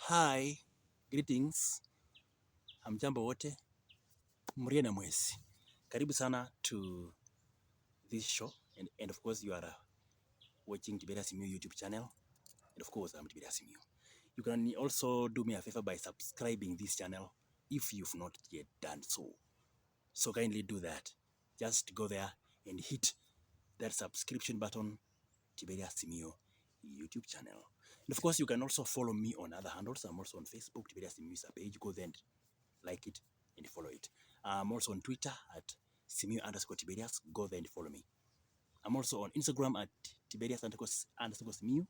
Hi, greetings. Hamjambo wote, mrie na mwezi. Karibu sana to this show, and of course you are watching CHINYUNI YouTube channel, and of course I'm CHINYUNI. You can also do me a favor by subscribing this channel if you've not yet done so. So kindly do that. Just go there and hit that subscription button, CHINYUNI YouTube channel. And of course, you can also follow me on other handles. I'm also on Facebook, CHINYUNI is a page. Go there and like it and follow it. I'm also on Twitter at @Tiberius. Go there and follow me. I'm also on Instagram at Tiberius_Simiyu.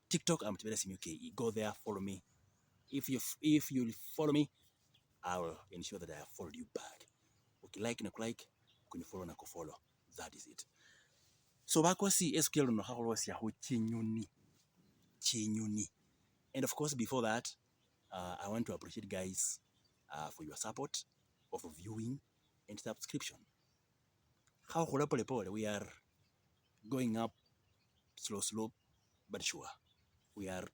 TikTok, I'm Tiberius KE. Go there, follow me. If you follow me, I will ensure that I have followed you back. Okay, like na like, kunifollow na kufollow. That is it. So bakosi SQL no hakolos ya chinyuni. And of course, before that, I want to appreciate guys for your support of viewing and subscription. How we are going up slow, but sure. We are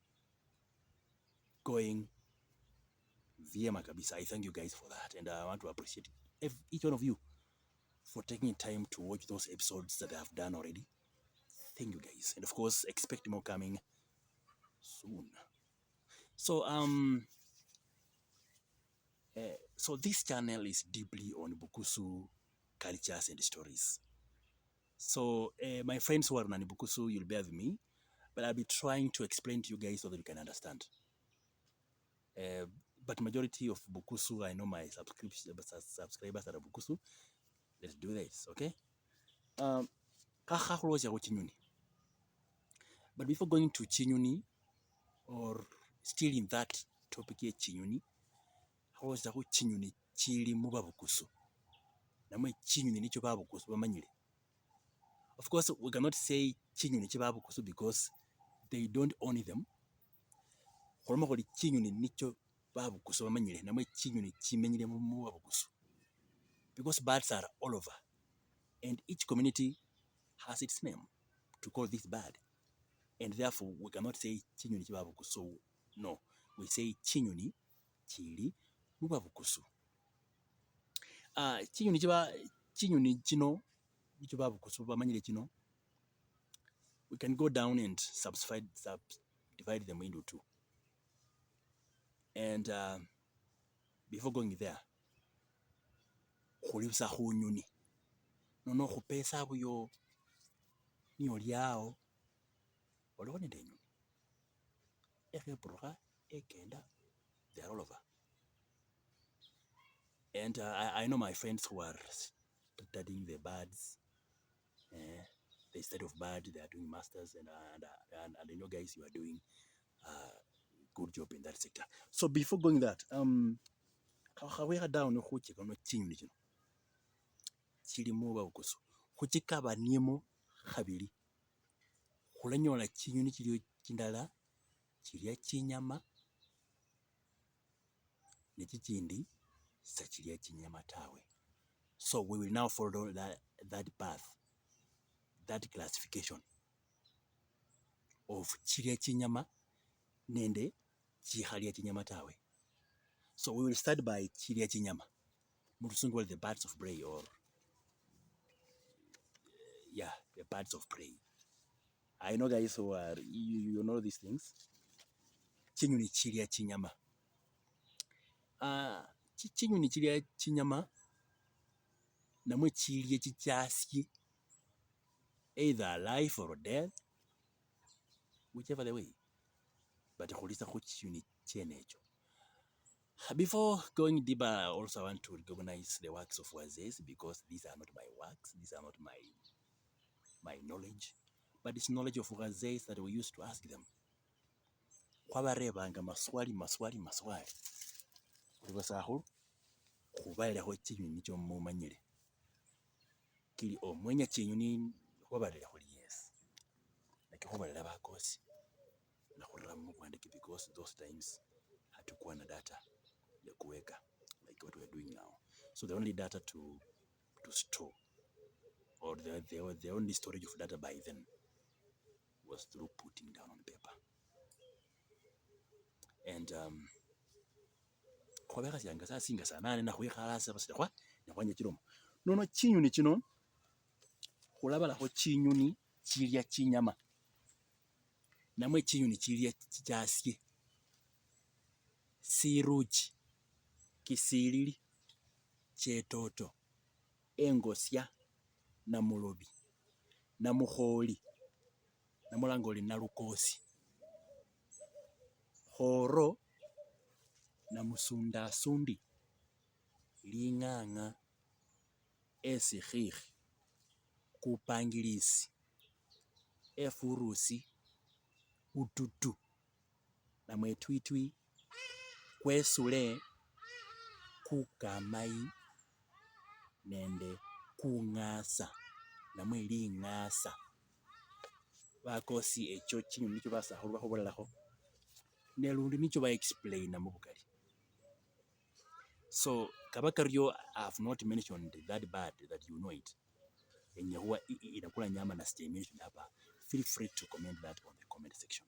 going vyema kabisa. I thank you guys for that, and I want to appreciate each one of you for taking time to watch those episodes that I have done already. Thank you guys, and of course, expect more coming soon. So this channel is deeply on Bukusu cultures and stories. So my friends who are on Bukusu, you'll bear with me, but I'll be trying to explain to you guys so that you can understand. But majority of Bukusu, I know my subscribers are Bukusu. Let's do this, okay? But before going to Chinyuni, or still in that topic here, Chinyuni, how was the Chinyuni chili muba Bukusu? Namwe Chinyuni nicho ba Bukusu bamanyire. Of course, we cannot say Chinyuni chiba Bukusu because they don't own them. Holoma Chinyuni nicho babu kuso bamanyire namwe chinyuni chimenyire mu babu kuso, because birds are all over and each community has its name to call this bird, and therefore we cannot say chinyuni chibabu kuso. No, we say chinyuni chili mu babu kuso. Chinyuni chino nicho babu kuso bamanyire chino, we can go down and divide them into two. And before going there, khulibisa khunyuni nono khupesa buyo niyo lyao oliko nende enyuni ekhepuruka ekenda, they are all over. And I know my friends who are studying the birds, the study of birds, they are doing masters, and I know guys, you are doing good job in that sector. So before going that, khawekha down khucheka no chinyuni chino chili mu babukusu khuchikabaniemo khabili. Khulanyola chinyuni chiliyo chindala chilia chinyama ne chichindi sachilia chinyama tawe. So we will now follow that path, that classification of chilia chinyama nende chihalia chinyama tawe. So we will start by chilia chinyama, mutusungu the birds of prey, or the birds of prey. I know guys who are, you know these things. Chinyuni chilia chinyama. Chinyuni chilia chinyama namwe chilia CHICHASIE, either alive or dead, whichever the way. But khulisa khu chinyuni chenecho. Before going deeper, I also want to recognize the works of wazes, because these are not my works, these are not my knowledge, but it's knowledge of wazes that we used to ask them. Khwabarebanga maswali khulibasakhu khubailekho chinyuni nicho mumanyire kili omwenya chinyuni khwabalile khuli yes, lakini khwabalila bakosi nakhurira mubwandiki, because those times hatukuwa na data ya kuweka like what we are doing now. So the only data to store, or the only storage of data by then, was through putting down on paper. And and khobekha sianga saa singa saa 8 nakhwikhala ase basita nekhwanya chilomo nono chinyuni chino khulabalakho chinyuni chilia chinyama namwe chinyuni chilia chichasie siruchi kisilili chetoto engosia namulobi namukholi namulanga oli nalukosi khoro namusundasundi ling'ang'a esikhikhi kupangilisi efurusi ututu namwe twitwi kwesule kukamai nende kung'asa namwe ling'asa bakosi echo chinyuni nicho basakhulu bakhubolelakho nelundi nicho ba explaina mubukali. So kabakaryo I've not mentioned that bird that you know it yenye huwa inakula nyama na sija mention hapa. Feel free to comment that on the comment section.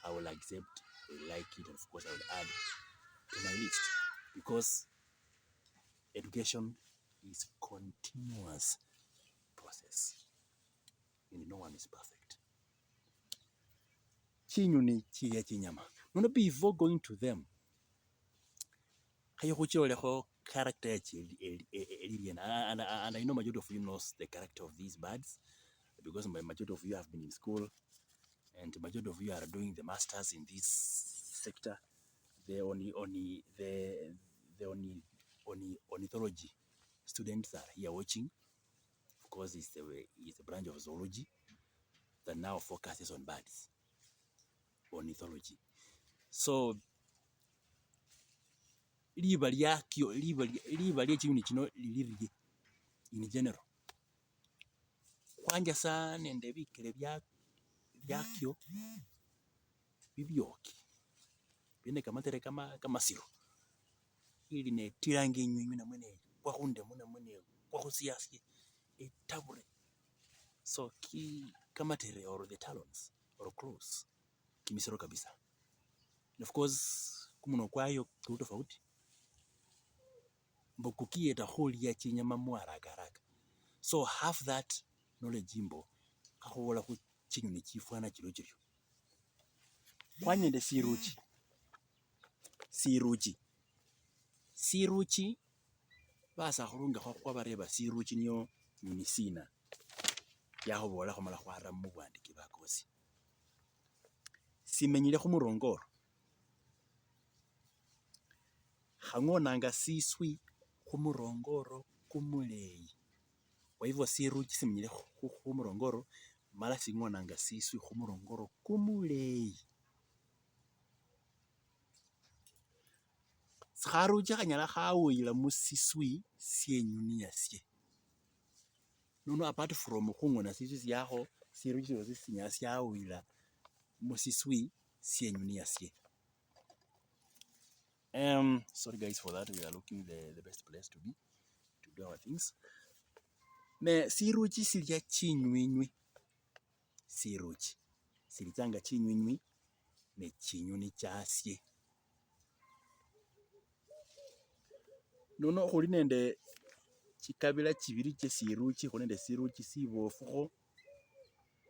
I will accept, I will like it, and of course I will add to my list because education is continuous process and no one is perfect. Chinyuni chilia chinyama. No, before going to them, character and I know majority of you knows the character of these birds because majority of you have been in school and majority of you are doing the masters in this sector. The ornithology students are here watching. Of course, it's a branch of zoology that now focuses on birds, ornithology. So liba lya chinyuni chino lilirie in general kwanja sana nende bikele byakyo bibyoki bine kamatere kamasiro ili netilanga enywinywi namwe kwakhundemo namwe kwakhusiasie etabule so kamatere or the talons or claws kimisiro kabisa. And of course kumuno kwayo kuli tofauti mbo kukiyeta khulia chinyama muharaka. So have that knowledge imbo kakhubola khu chinyuni chifwana chilo chilyo. Khwanyende siruchi basakhulu nga khwabareba siruchi niyo nyuni sina yakhubola khumala khwara mubwandiki bakosi. Simenyile khumurongoro khang'onanga siswi khumurongoro kumuleyi. Kwa hivyo siruchi simenyile khumurongoro mala sing'onanga siswi khumurongoro kumuleyi. Kharuchi khanyala khawuyila musiswi syenyuni yasye. Nono apart from khung'ona siswi syakho siruchi syosi sinyala syawuyila musiswi syenyuni yasye. Sorry guys for that. We are looking the best place to be to do our things. Me siruchi silya chinywinywi. Siruchi silichanga chinywinywi ne chinyuni chasye. Nono khuli nende chikabila chibili che siruchi khuli nende siruchi sibofukho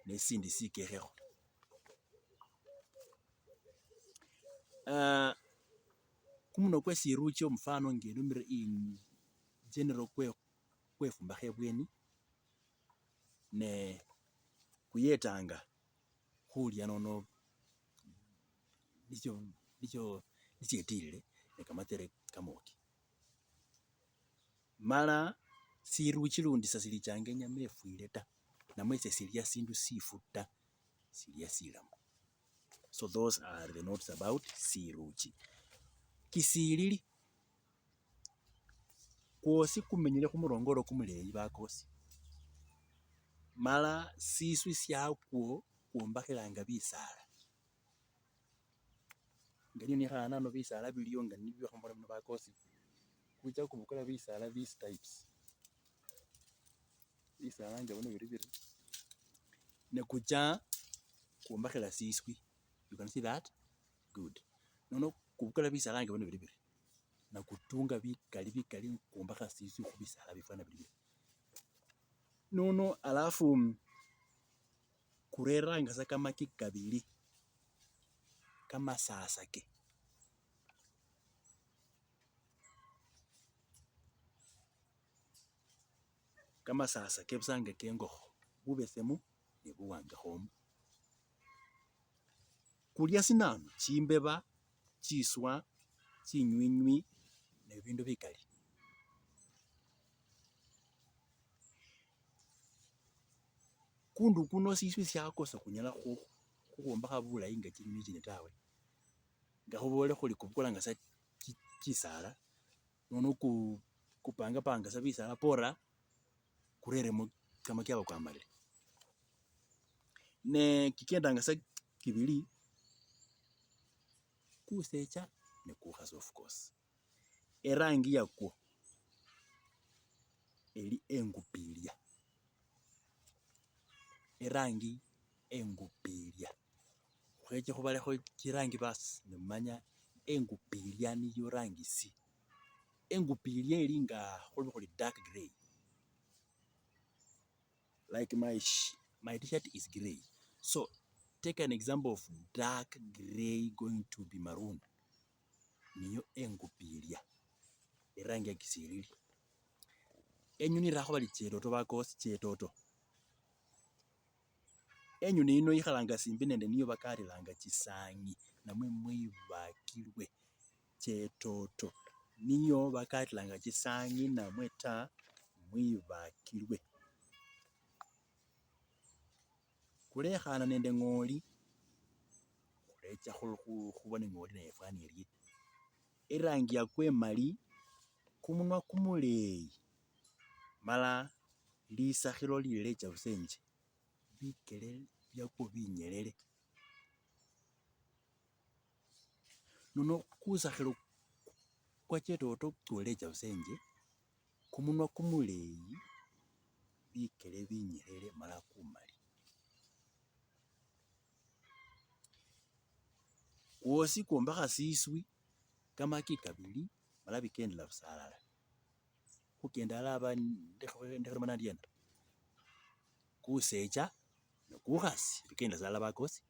ne sindi sikekhekho. Kumuno kwe siruchi omufano ngelumire in general kwefumbakho ebweni ne kuyetanga khulya nono nicho etilile ne kamatere kamoki. Mala siruchi lundi sasilichanga enyama efwile ta namwe silya sindu sifu ta silya silamu. So those are the notes about siruchi. Kisilili kwosi kumenyile khumurongoro kumuleyi bakosi mala siswi syakwo khwombakhilanga bisala nga niyo nekhana ano bisala biliyo nga nibyo khambola muno bakosi kucha kubukula bisala these types bisala nga bino biri ne kucha khwombakhila siswi. You can see that? Good. nono kubukala bisala nga bino bili na kutunga bikali kumbaka sisi kubisala bifana bili nono alafu kureranga sa kamaki kabili kamasasake busanga kengokho bubesemu ne buwanga khomu kulya sinanu chimbeba chiswa chinywinywi ne bindu bikali kundu kuno siswi syakosa kunyala khukhwombakha bulayi nga chinywinywi chino tawe nga khubole khuli kubukulanga sa chisala nono kupangapanga sa bisala pora kureremo kamaki aba kwamalile ne kikendanga sa kibili kusecha ne kukhasi of course erangi yakwo eli engupilya erangi engupilya khweche khubalekho chirangi basi nemanya engupilya niyo rangi si engupilya eli nga khuli dark grey like my t-shirt is grey, so take an example of dark grey going to be maroon niyo engupilya erangi ya kisilili enyuni rakho bali chetoto bakosi chetoto enyuni ino ikhalanga simbi nende niyo bakarilanga chisangi namwe mwibakilwe chetoto niyo bakarilanga chisangi namwe ta mwibakilwe kulekhana nende ngoli khulecha khubona ngoli naye fwana erye erangi yakwe emali kumunwa kumuleyi mala lisakhilo lilecha busa enje bikele byakwo binyelele nono kusakhilo kwa chetoto kulecha busa enje kumunwa kumuleyi bikele binyelele mala kumali kwosi kwombakha siswi kamaki kabili mala bikendela busa alala khukenda alaba ndekhilemo nandyena kusecha nekukhasi bikendela sa alala bakosi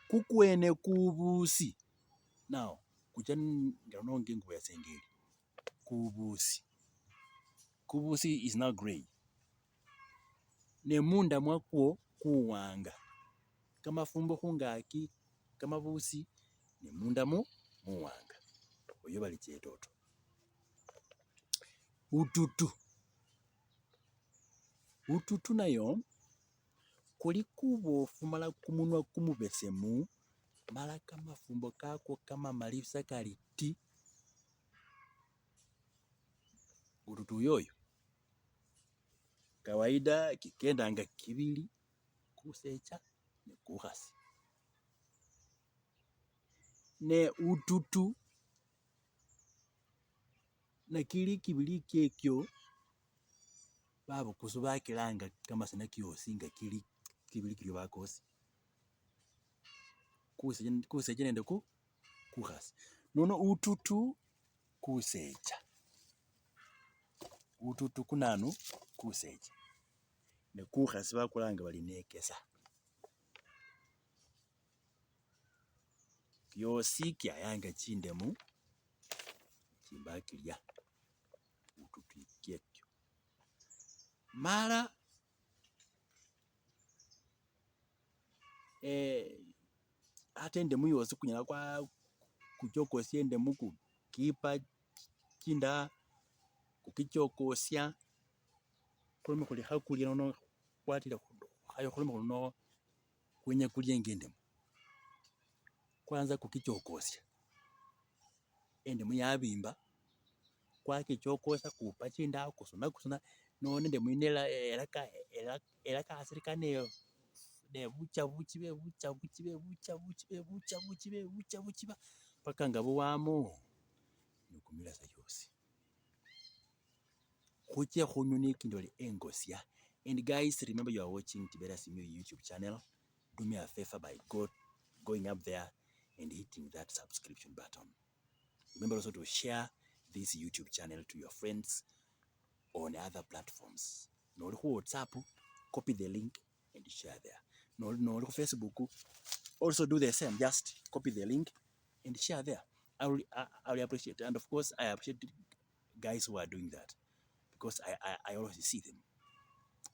kukwene kubusi now kucha nga nonga engubo ya sengeli kubusi is now grey ne munda mwakwo kuwanga kamafumbo khungaki kamabusi ne mundamo muwanga oyo bali chetoto ututu nayo kuli kubofu mala kumunwa kumubesemu mala kamafumbo kakwo kamamali busa kali ti ututu yoyo kawaida kikendanga kibili kusecha ne kukhasi ne ututu nakili kibili kyekyo babukusu bakilanga kamasina kyosi nga kili kibili kilyo bakosi kusecha nende kukhasi nono ututu kusecha ututu kunanu kusecha ne kukhasi bakulanga bali nekesa kyosi kyayanga chindemu chimbakilya ututu ikyekyo mala ate endemu yosi kunyala kuchokosya endemu kukipa chinda kukichokosya khulome khuli khakulya nono khwatile khayo khulome khuli no kwenya kulya nga endemu kwanza kukichokosya endemu yabimba kwakichokosya kupa chinda kusuna nono endemu yino elakasirika nebucha buchi paka nga buwamo nekumila sa yosi khuche khunyuni ikindi oli engosya. And guys, remember you are watching CHICHASIE YouTube channel. Do me a favor by going up there and hitting that subscription button. Remember also to share this YouTube channel to your friends on other platforms. No WhatsApp, copy the link and share there. No Facebook, also do the same. Just copy the link and share there. I will appreciate it. And of course, I appreciate guys who are doing that because I always see them.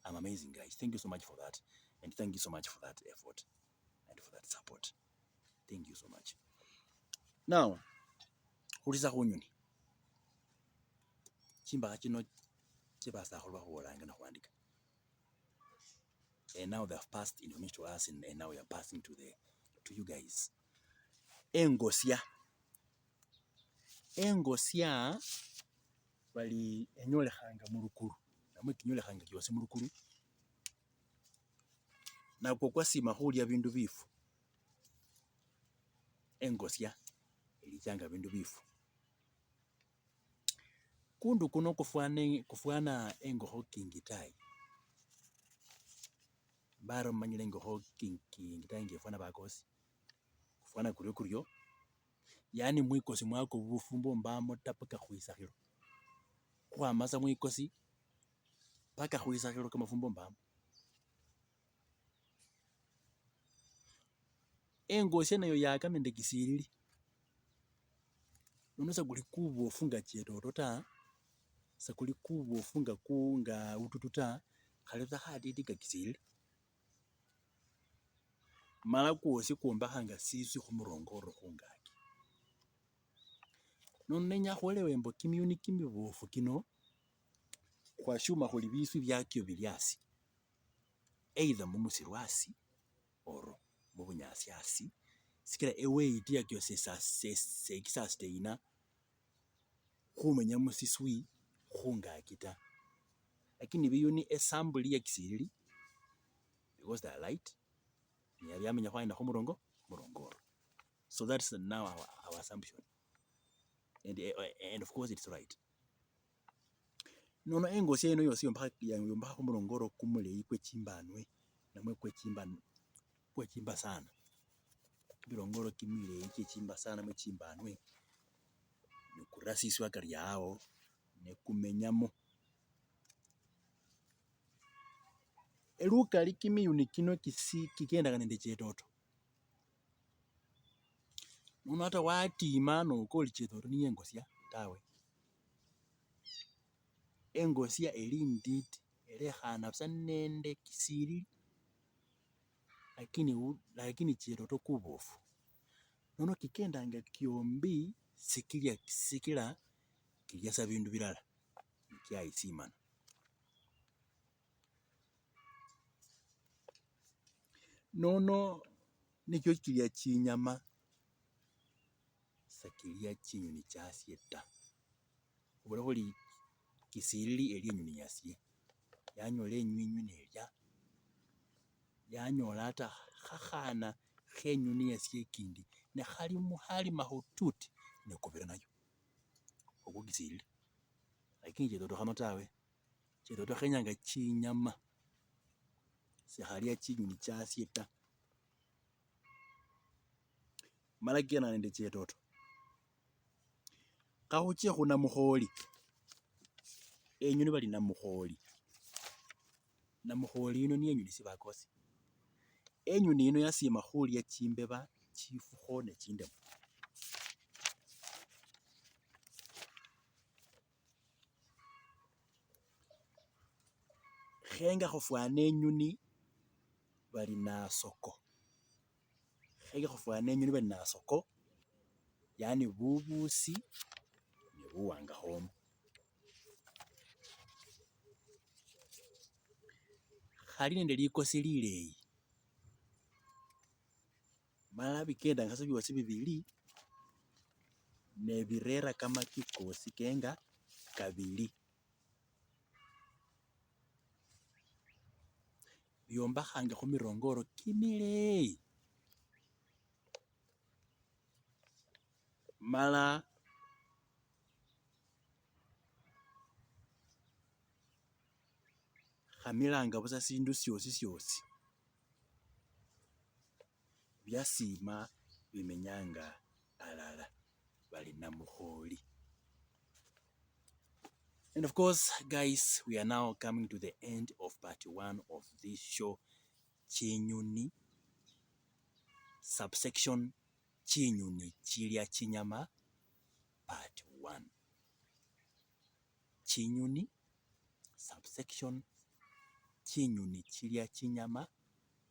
I'm amazing, guys. Thank you so much for that. And thank you so much for that effort and for that support. Thank you so much. Now, uliza kunyuni. Chimba chino chibasa holwa huolanga na huandika. And now they have passed information to us, and now we are passing to you guys. Engosia bali enyolehanga mulukulu namwe kinyolehanga kiwase mulukulu na kwa sima hulia bindu bifu. Engosia ilichanga bindu bifu kundu kuno kufuana engoho kingitai baro manyile engoho kingitai ngefana bakosi kufuana kuryo yani mwikosi mwako bufumbo mbamo tapaka huisahiro kwa masa mwikosi paka huisahiro kama fumbo mbamo. Engosia nayo yakamende kisirili nonosa kuli kubo funga chetoto ta sakuli kubo funga kunga utututa khaleza hadidika kisirili mala kuosi kuombahanga sisi khumurongoro khungaki nonenya khuelewe mbo kimyuni kimibofu kino khwashuma khuli bisu byakyo bilyasi either mumusiru asi oro mubunyasi asi sikila eweight yakyo sekisasiteina khumenya musiswi khungaki ta lakini biyuni esambuli ya kisirili because they are light byamenya khwaina khumurongoro. So that's now our assumption, and of course it's right. Nono engosia ino yosi yombakha khumurongoro kumuleyi kwechimbanwe namwe kwechimba sana birongoro kimileyi kyechimba sana mwechimbanwe nikurasiswa kali yao nekumenyamo elukali kimiyuni kino kikendaga nende chetoto nono hata watima nokoli chetoto ni engosia tawe. Engosia elinditi elekhana busa nende kisirili lakini chetoto kubofu nono kikendanga kiombi sikila kilyasa bindu bilala nikyayisimana. Nono nikyo chilia chinyama sakilia chinyuni chasie ta ubula khuli kisirili eli enyuni yasie yanyola enywinywi nelya yanyola hata khakhana khenyuni yasie ekindi nekhali mahututi nekobela nayo okwo kisirili lakini chetoto khano tawe chetoto khenyanga chinyama sekhalia chinyuni chasie ta mala kena nende chetoto khahuche khunamukholi enyuni bali namukholi ino niyo enyuni sibakosi enyuni ino yasima khulia chimbeba chifukho ne chindemo khenga khufwana enyuni bali nasoko yani bubusi ne buwangakhomo khali nende likosi lileyi mala bikendanga sa byosi bibili nebirera kama kikosi kenga kabili byombakhanga khumirongoro kimileyi mala khamilanga busa sindu syosi byasima bimenyanga alala bali namuholi. And of course, guys, we are now coming to the end of part 1 of this show, Chinyuni, subsection Chinyuni Chilia Chinyama, part 1. Chinyuni, subsection Chinyuni Chilia Chinyama,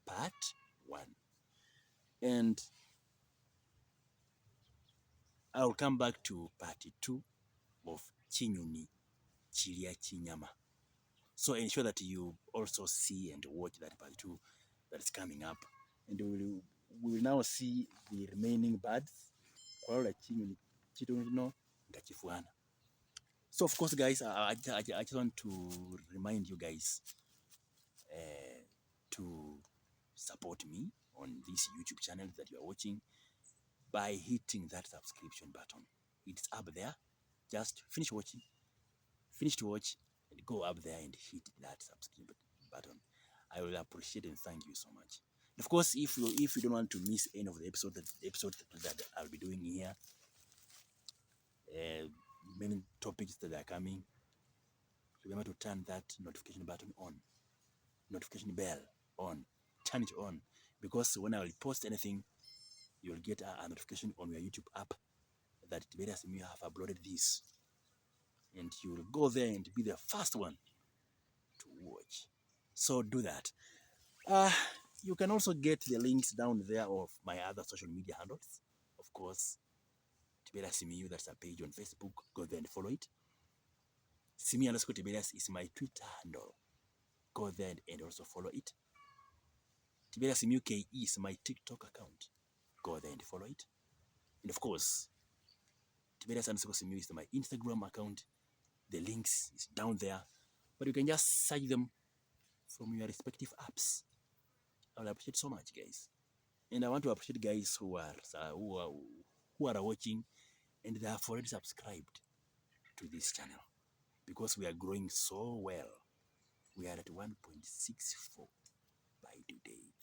part 1. And I'll come back to part 2 of Chinyuni Chilia Chinyama. So ensure that you also see and watch that part 2 that is coming up. And we will now see the remaining birds. So of course, guys, I just want to remind you guys to support me on this YouTube channel that you are watching by hitting that subscription button. It's up there. Just finish to watch, and go up there and hit that subscribe button. I will appreciate and thank you so much. Of course, if you don't want to miss any of the episode that I'll be doing here, many topics that are coming, remember to turn that notification button on, notification bell on, turn it on, because when I will post anything, you'll get a notification on your YouTube app that various me have uploaded this, and you'll go there and be the first one to watch. So do that. You can also get the links down there of my other social media handles. Of course, Tiberius Simiyu, that's a page on Facebook. Go there and follow it. Simi_Tiberius is my Twitter handle. Go there and also follow it. Tiberius Simiyu KE is my TikTok account. Go there and follow it. And of course, Tiberius_Simiyu is my Instagram account. The links is down there. But you can just search them from your respective apps. I will appreciate so much, guys. And I want to appreciate guys who are watching and they have already subscribed to this channel, because we are growing so well. We are at 1.64 by today.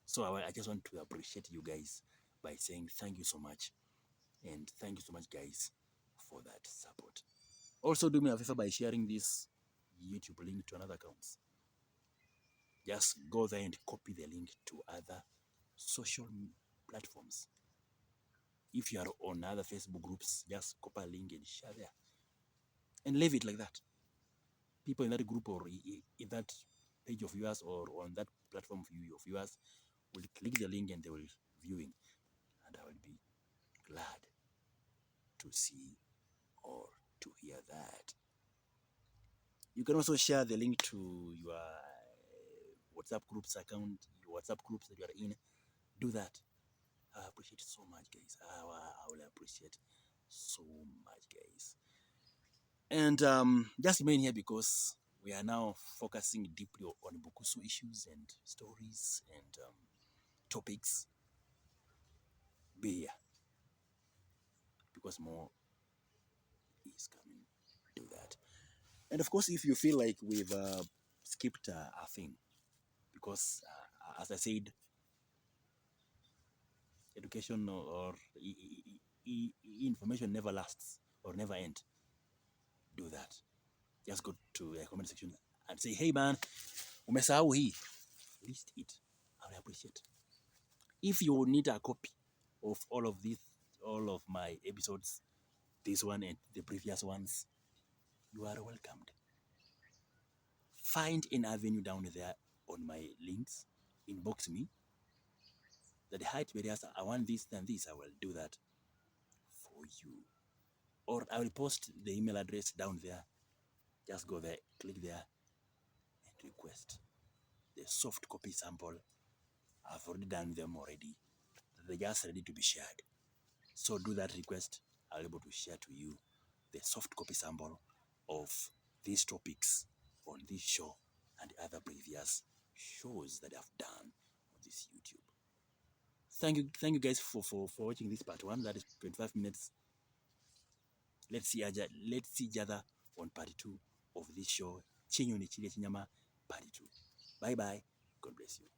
So I just want to appreciate you guys by saying thank you so much. And thank you so much, guys, for that support. Also, do me a favor by sharing this YouTube link to another accounts. Just go there and copy the link to other social platforms. If you are on other Facebook groups, just copy a link and share there. And leave it like that. People in that group or in that page of yours or on that platform of yours will click the link and they will viewing. And I will be glad to see or to hear that. You can also share the link to your WhatsApp groups account, your WhatsApp groups that you are in. Do that. I appreciate so much, guys. I will appreciate so much, guys. And just remain here because we are now focusing deeply on Bukusu issues and stories and topics. Be here because more is coming. Do that. And of course, if you feel like we've skipped a thing, because as I said, education or information never lasts or never ends. Do that. Just go to the comment section and say, hey man, umesahau hii. List it. I will appreciate. If you need a copy of all of my episodes, this one and the previous ones, you are welcomed. Find an avenue down there on my links, inbox me, that the height barriers, I want this and this, I will do that for you. Or I will post the email address down there. Just go there, click there, and request the soft copy sample. I've already done them already. They're just ready to be shared. So do that request. I'll be able to share to you the soft copy sample of these topics on this show and other previous shows that I've done on this YouTube. Thank you guys for watching this part 1. That is 25 minutes. Let's see each other on part 2 of this show, Chinyuni Chilia Chinyama, part 2. Bye bye. God bless you.